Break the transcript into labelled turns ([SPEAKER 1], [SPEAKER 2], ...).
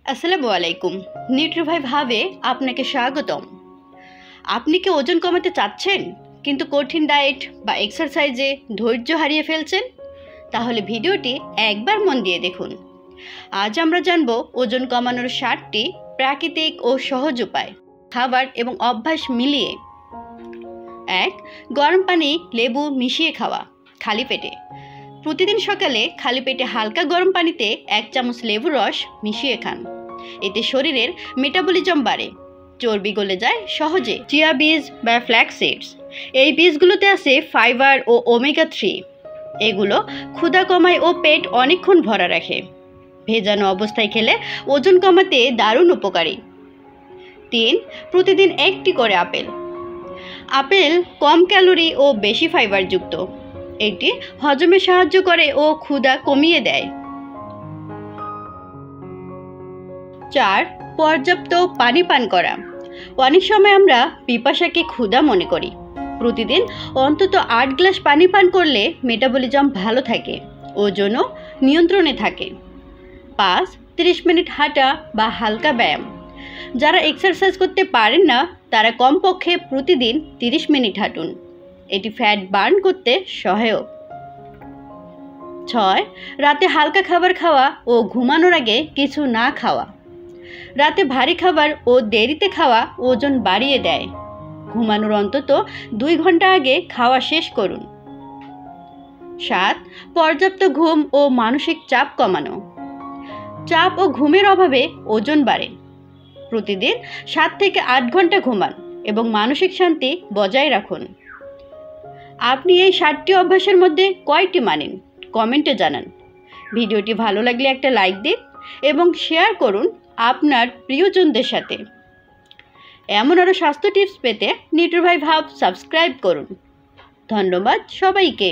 [SPEAKER 1] আসসালামু আলাইকুম। নিউট্রিভাই ভাবে আপনাকে স্বাগতম। আপনি কি ওজন কমাতে চাচ্ছেন কিন্তু কঠিন ডায়েট বা এক্সারসাইজে ধৈর্য হারিয়ে ফেলছেন? তাহলে ভিডিওটি একবার মন দিয়ে দেখুন। আজ আমরা জানব ওজন কমানোর 7টি প্রাকৃতিক ও সহজ উপায়, খাবার এবং অভ্যাস মিলিয়ে। 1. গরম পানি লেবু মিশিয়ে খাওয়া খালি পেটে। প্রতিদিন সকালে খালি পেটে হালকা গরম পানিতে 1 চামচ লেবুর রস মিশিয়ে খান। এতে শরীরের মেটাবলিজম বাড়ে, চর্বি গলে যায় সহজে। চিয়া বীজ বা ফ্ল্যাক্স সিডস, এই বীজগুলোতে আছে ফাইবার ও ওমেগা 3। এগুলো ক্ষুধা কমায় ও পেট অনেকক্ষণ ভরা রাখে। ভেজানো অবস্থায় খেলে ওজন কমাতে দারুণ উপকারী। 3. প্রতিদিন একটি করে আপেল। আপেল কম ক্যালোরি ও বেশি ফাইবারযুক্ত। এটি হজমে সাহায্য করে ও ক্ষুধা কমিয়ে দেয়। 4. পর্যাপ্ত পানি পান করা। অনেক সময় আমরা পিপাসাকে ক্ষুধা মনে করি। প্রতিদিন অন্তত 8 গ্লাস পানি পান করলে মেটাবলিজম ভালো থাকে, ওজনও নিয়ন্ত্রণে থাকে। 5. 30 মিনিট হাঁটা বা হালকা ব্যায়াম। যারা এক্সারসাইজ করতে পারেন না তারা কমপক্ষে প্রতিদিন 30 মিনিট হাঁটুন। এটি ফ্যাট বার্ন করতে সহায়ক। 6. রাতে হালকা খাবার খাওয়া ও ঘুমানোর আগে কিছু না খাওয়া। রাতে ভারী খাবার ও দেরিতে খাওয়া ওজন বাড়িয়ে দেয়। ঘুমানোর অন্তত 2 ঘন্টা আগে খাওয়া শেষ করুন। 7. পর্যাপ্ত ঘুম ও মানসিক চাপ কমানো। চাপ ও ঘুমের অভাবে ওজন বাড়ে। প্রতিদিন 7 থেকে 8 ঘন্টা ঘুমান এবং মানসিক শান্তি বজায় রাখুন। আপনি এই 7টি অভ্যাসের মধ্যে কয়টি মানেন কমেন্টে জানান। ভিডিওটি ভালো লাগলে একটা লাইক দিন এবং শেয়ার করুন আপনার প্রিয়জনদের সাথে। এমন আরও স্বাস্থ্য টিপস পেতে নিউট্রিভাই ভাব সাবস্ক্রাইব করুন। ধন্যবাদ সবাইকে।